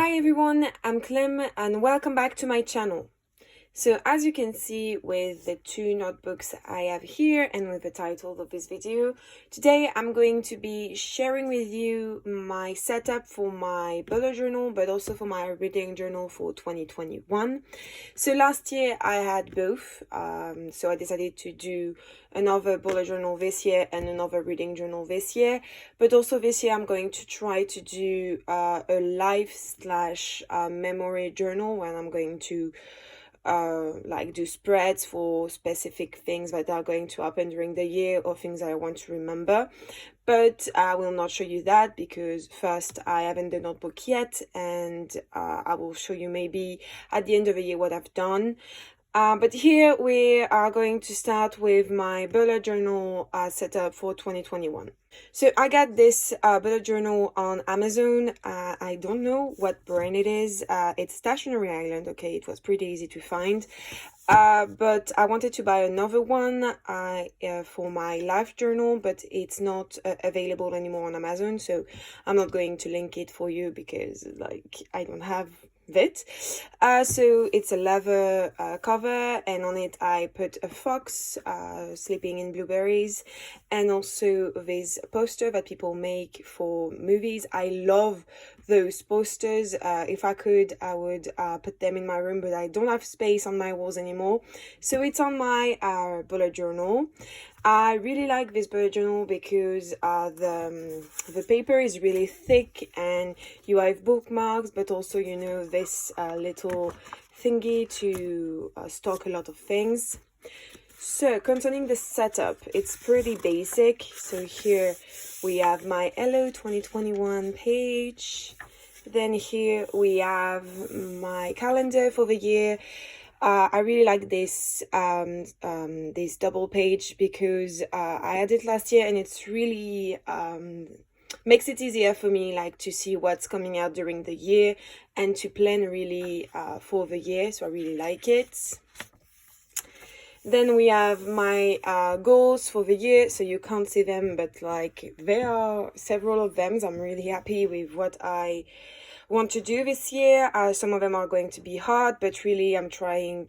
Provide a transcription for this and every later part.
Hi everyone, I'm Clem and welcome back to my channel. So as you can see with the two notebooks I have here and with the title of this video, today I'm going to be sharing with you my setup for my bullet journal but also for my reading journal for 2021. So last year I had both, so I decided to do another bullet journal this year and another reading journal this year, but also this year I'm going to try to do a life/memory journal when I'm going to like do spreads for specific things that are going to happen during the year or things I want to remember. But I will not show you that because first I haven't the notebook yet, and I will show you maybe at the end of the year what I've done. But here we are going to start with my bullet journal setup for 2021. So I got this bullet journal on Amazon. I don't know what brand it is. It's Stationery Island. Okay, it was pretty easy to find. But I wanted to buy another one for my life journal, but it's not available anymore on Amazon. So I'm not going to link it for you because I don't have it. So it's a leather cover, and on it I put a fox sleeping in blueberries, and also this poster that people make for movies. I love those posters. If I could, I would put them in my room, but I don't have space on my walls anymore, so it's on my bullet journal. I really like this bullet journal because the paper is really thick and you have bookmarks, but also this little thingy to stock a lot of things. So concerning the setup, it's pretty basic. So here we have my Hello 2021 page. Then here we have my calendar for the year. I really like this this double page because I had it last year, and it's really makes it easier for me to see what's coming out during the year and to plan really for the year. So I really like it. Then we have my goals for the year, so you can't see them, but there are several of them. So I'm really happy with what I want to do this year. Some of them are going to be hard, but really I'm trying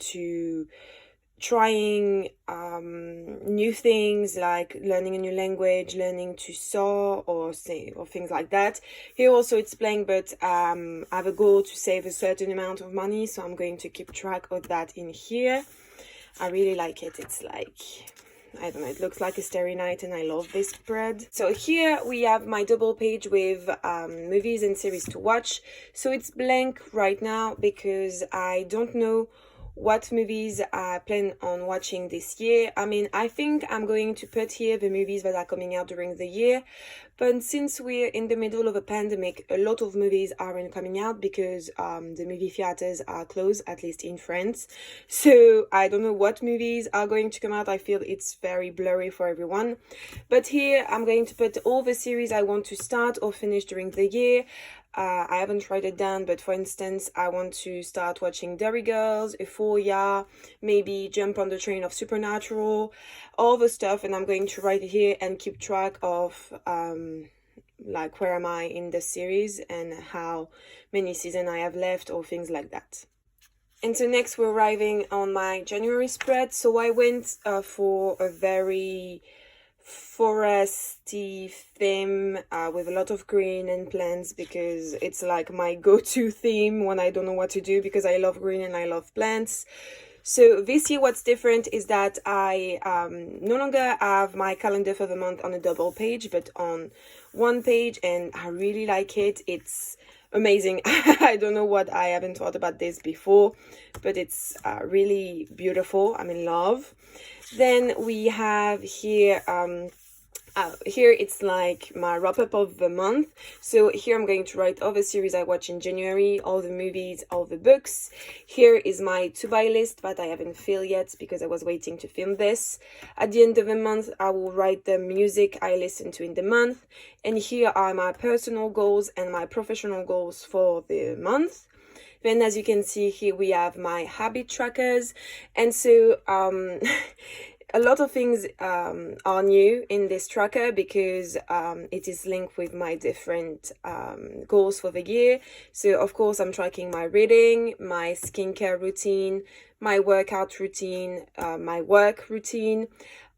new things, like learning a new language, learning to sew or things like that. Here also it's blank, but I have a goal to save a certain amount of money, so I'm going to keep track of that in here. I really like it. It's I don't know, it looks like a starry night, and I love this spread. So here we have my double page with movies and series to watch. So it's blank right now because I don't know what movies I plan on watching this year. I mean, I think I'm going to put here the movies that are coming out during the year, but since we're in the middle of a pandemic, a lot of movies aren't coming out because the movie theaters are closed, at least in France. So I don't know what movies are going to come out. I feel it's very blurry for everyone. But here I'm going to put all the series I want to start or finish during the year. I haven't tried it down, but for instance, I want to start watching Derry Girls, Euphoria, maybe jump on the train of Supernatural, all the stuff, and I'm going to write it here and keep track of where am I in the series and how many seasons I have left or things like that. And so next we're arriving on my January spread. So I went for a very foresty theme with a lot of green and plants because it's my go-to theme when I don't know what to do, because I love green and I love plants. So this year what's different is that I no longer have my calendar for the month on a double page but on one page, and I really like it. It's amazing. I don't know what, I haven't thought about this before, but it's really beautiful. I'm in love. Then we have here here it's my wrap-up of the month. So here I'm going to write all the series I watch in January, all the movies, all the books. Here is my to-buy list that I haven't filled yet because I was waiting to film this. At the end of the month, I will write the music I listen to in the month. And here are my personal goals and my professional goals for the month. Then as you can see here, we have my habit trackers. And so a lot of things are new in this tracker because it is linked with my different goals for the year. So of course I'm tracking my reading, my skincare routine, my workout routine, my work routine.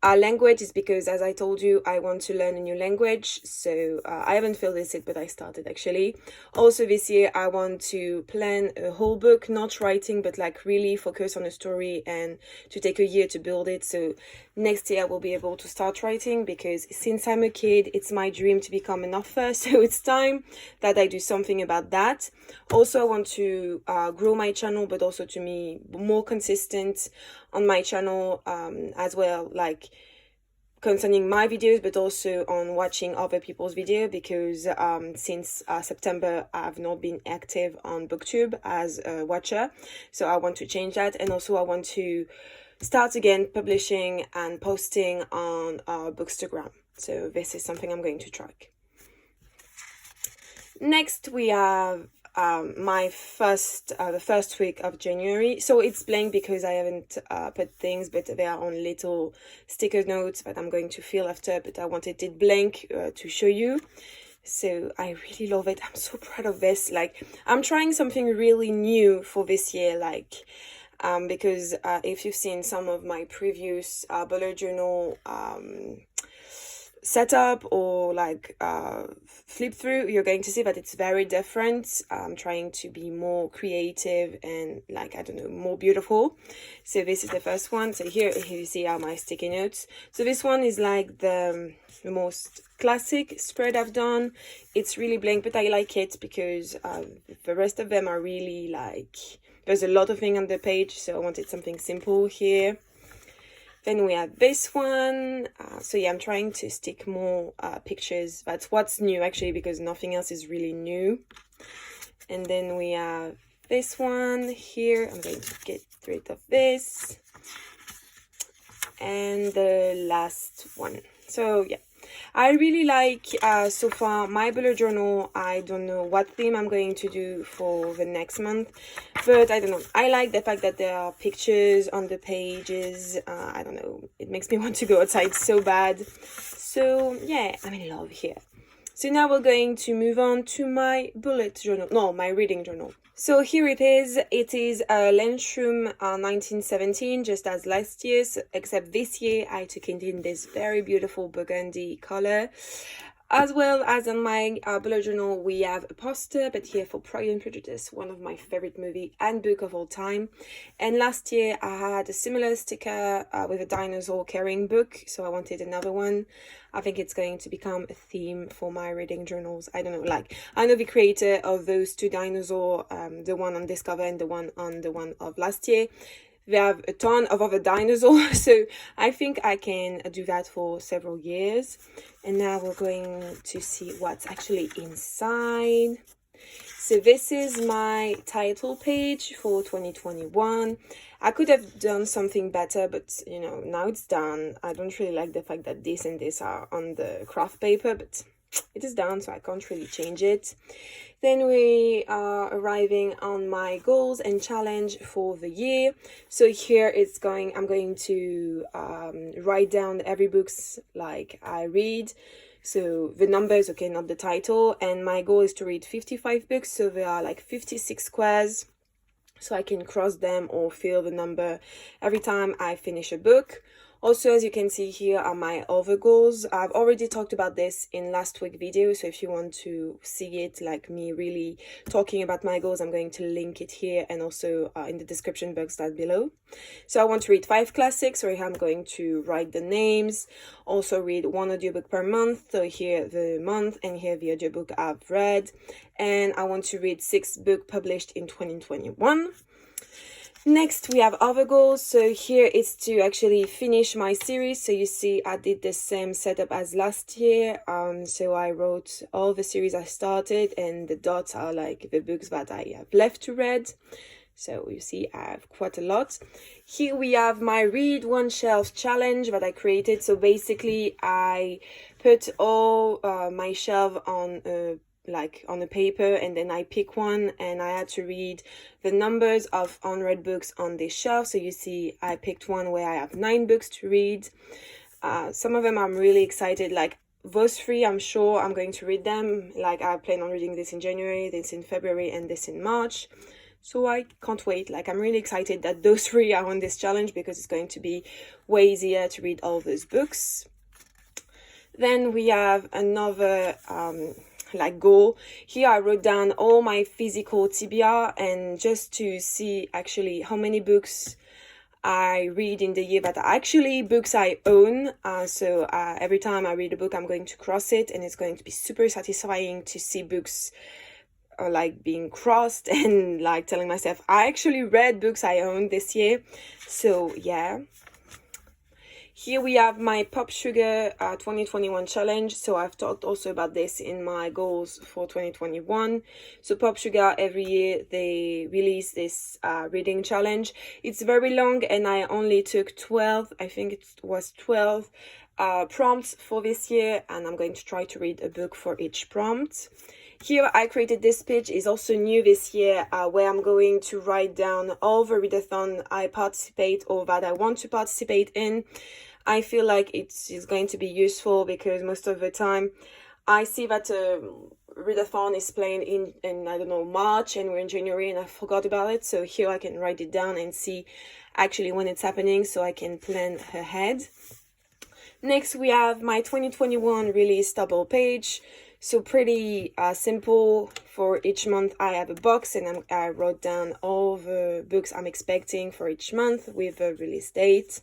Language is because, as I told you, I want to learn a new language. So I haven't filled this yet, but I started actually. Also this year, I want to plan a whole book, not writing, but like really focus on a story and to take a year to build it. So next year I will be able to start writing because since I'm a kid, it's my dream to become an author. So it's time that I do something about that. Also, I want to grow my channel, but also to be more consistent on my channel as well, like concerning my videos, but also on watching other people's videos because since September I've not been active on booktube as a watcher, so I want to change that. And also I want to start again publishing and posting on Bookstagram, so this is something I'm going to track. Next we have the first week of January. So it's blank because I haven't put things, but they are on little sticker notes that I'm going to fill after, but I wanted it blank to show you. So I really love it. I'm so proud of this. Like, I'm trying something really new for this year, like because if you've seen some of my previous bullet journal setup or like flip through, you're going to see that it's very different. I'm trying to be more creative and, like, I don't know, more beautiful. So this is the first one. So here you see are my sticky notes. So this one is like the most classic spread I've done. It's really blank, but I like it because the rest of them are really like, there's a lot of things on the page, so I wanted something simple here. Then we have this one. So yeah, I'm trying to stick more pictures. That's what's new actually, because nothing else is really new. And then we have this one here. I'm going to get rid of this. And the last one. So yeah, I really like so far my bullet journal. I don't know what theme I'm going to do for the next month, but I don't know. I like the fact that there are pictures on the pages. I don't know. It makes me want to go outside so bad. So yeah, I'm in love here. So now we're going to move on to my bullet journal. No, my reading journal. So here it is. It is a Lensroom 1917, just as last year's, except this year I took it in this very beautiful burgundy color. As well as on my bullet journal, we have a poster, but here for Pride and Prejudice, one of my favorite movie and book of all time. And last year I had a similar sticker with a dinosaur carrying book, so I wanted another one. I think it's going to become a theme for my reading journals. I don't know, like, I know the creator of those two dinosaurs, the one on Discover and the one of last year. They have a ton of other dinosaurs, so I think I can do that for several years. And now we're going to see what's actually inside. So this is my title page for 2021. I could have done something better, but you know, now it's done. I don't really like the fact that this and this are on the craft paper, but it is done, so I can't really change it. Then we are arriving on my goals and challenge for the year. So here I'm going to write down every books like I read. So the numbers, okay, not the title. And my goal is to read 55 books. So there are like 56 squares. So I can cross them or fill the number every time I finish a book. Also, as you can see, here are my other goals. I've already talked about this in last week's video, so if you want to see it, like me really talking about my goals, I'm going to link it here and also in the description box down below. So I want to read 5 classics, so here I'm going to write the names. Also read 1 audiobook per month, so here the month and here the audiobook I've read. And I want to read 6 books published in 2021. Next, we have other goals. So here it's to actually finish my series. So you see, I did the same setup as last year. So I wrote all the series I started, and the dots are like the books that I have left to read. So you see, I have quite a lot. Here we have my Read One Shelf challenge that I created. So basically, I put all my shelf on a like on a paper, and then I pick one, and I had to read the numbers of unread books on this shelf. So you see I picked one where I have 9 books to read. Some of them I'm really excited, like those 3 I'm sure I'm going to read them. Like I plan on reading this in January, this in February, and this in March. So I can't wait. Like I'm really excited that those 3 are on this challenge, because it's going to be way easier to read all those books. Then we have another like goal. Here I wrote down all my physical TBR, and just to see actually how many books I read in the year that are actually books I own. So every time I read a book, I'm going to cross it, and it's going to be super satisfying to see books like being crossed and like telling myself I actually read books I own this year. So yeah. Here we have my Pop Sugar 2021 challenge. So I've talked also about this in my goals for 2021. So Pop Sugar, every year they release this reading challenge. It's very long, and I only took 12, I think it was 12 prompts for this year, and I'm going to try to read a book for each prompt. Here I created this page, is also new this year, where I'm going to write down all the readathon I participate or that I want to participate in. I feel like it is going to be useful, because most of the time I see that readathon is playing in I don't know, March, and we're in January and I forgot about it. So here I can write it down and see actually when it's happening, so I can plan ahead. Next we have my 2021 release double page. So pretty simple. For each month I have a box, and I wrote down all the books I'm expecting for each month with a release date,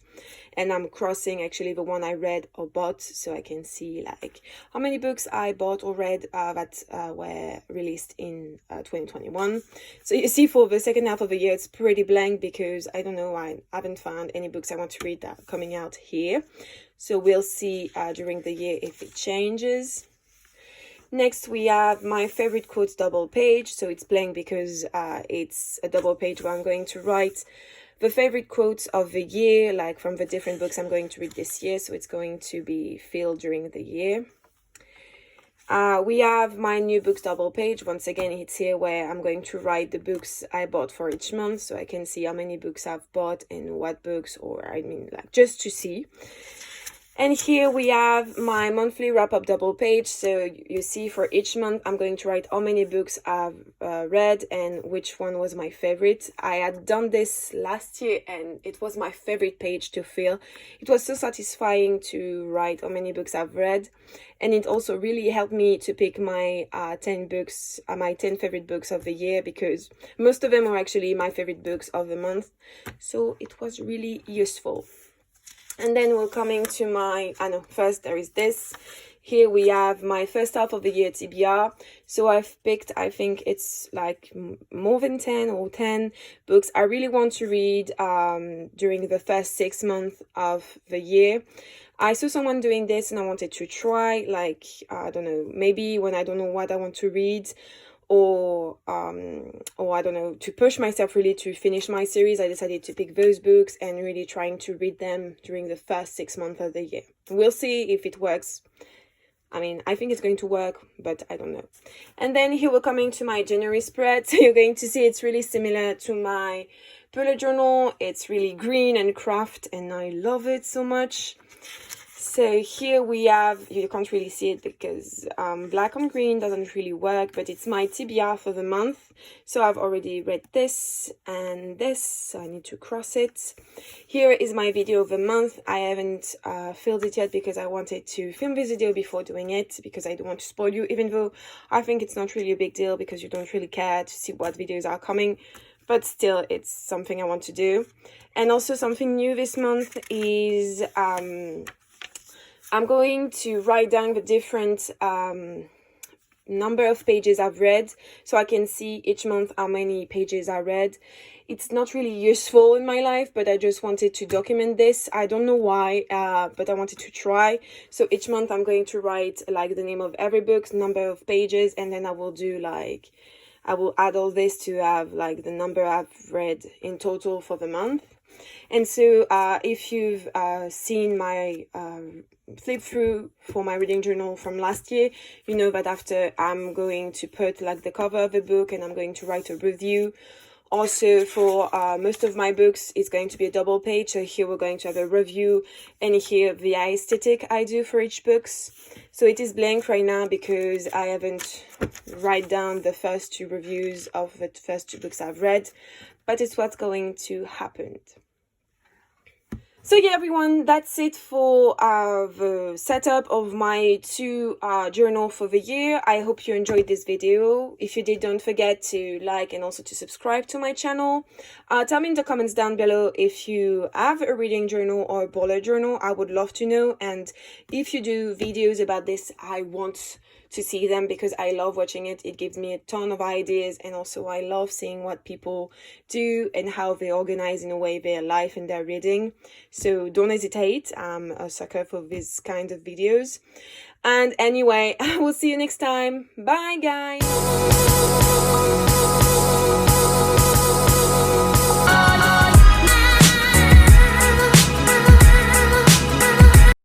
and I'm crossing actually the one I read or bought, so I can see like how many books I bought or read that were released in 2021. So you see for the second half of the year it's pretty blank, because I don't know, I haven't found any books I want to read that are coming out here. So we'll see during the year if it changes. Next we have my favorite quotes double page. So it's blank because it's a double page where I'm going to write the favorite quotes of the year, like from the different books I'm going to read this year. So it's going to be filled during the year. We have my new books double page. Once again, it's here where I'm going to write the books I bought for each month, so I can see how many books I've bought and what books, or I mean like just to see. And here we have my monthly wrap-up double page. So you see for each month I'm going to write how many books I've read and which one was my favorite. I had done this last year and it was my favorite page to fill. It was so satisfying to write how many books I've read, and it also really helped me to pick my 10 books, my 10 favorite books of the year, because most of them were actually my favorite books of the month. So it was really useful. And then we're coming to my, first there is this. Here we have my first half of the year TBR. So I've picked, I think it's like more than 10 or 10 books I really want to read during the first 6 months of the year. I saw someone doing this and I wanted to try, like, I don't know, maybe when I don't know what I want to read, or I don't know, to push myself really to finish my series, I decided to pick those books and really trying to read them during the first 6 months of the year. We'll see if it works. I mean, I think it's going to work, but I don't know. And then here we're coming to my January spread. So you're going to see it's really similar to my bullet journal. It's really green and craft, and I love it so much. So here we have, you can't really see it because black on green doesn't really work, but it's my TBR for the month. So I've already read this and this, so I need to cross it. Here is my video of the month. I haven't filled it yet because I wanted to film this video before doing it, because I don't want to spoil you, even though I think it's not really a big deal because you don't really care to see what videos are coming. But still, it's something I want to do. And also something new this month is I'm going to write down the different number of pages I've read, so I can see each month how many pages I read. It's not really useful in my life, but I just wanted to document this. I don't know why, but I wanted to try. So each month I'm going to write like the name of every book, number of pages, and then I will do like, I will add all this to have like the number I've read in total for the month. And so if you've seen my flip through for my reading journal from last year, you know that after I'm going to put like the cover of the book and I'm going to write a review. Also for most of my books, it's going to be a double page. So here we're going to have a review and here the aesthetic I do for each books. So it is blank right now because I haven't write down the first 2 reviews of the first 2 books I've read, but it's what's going to happen. So yeah, everyone, that's it for the setup of my 2 journal for the year. I hope you enjoyed this video. If you did, don't forget to like and also to subscribe to my channel. Tell me in the comments down below if you have a reading journal or a bullet journal. I would love to know. And if you do videos about this, I want to see them because I love watching it. It gives me a ton of ideas, and also I love seeing what people do and how they organize in a way their life and their reading. So don't hesitate. I'm a sucker for this kind of videos. And anyway, I will see you next time. Bye guys.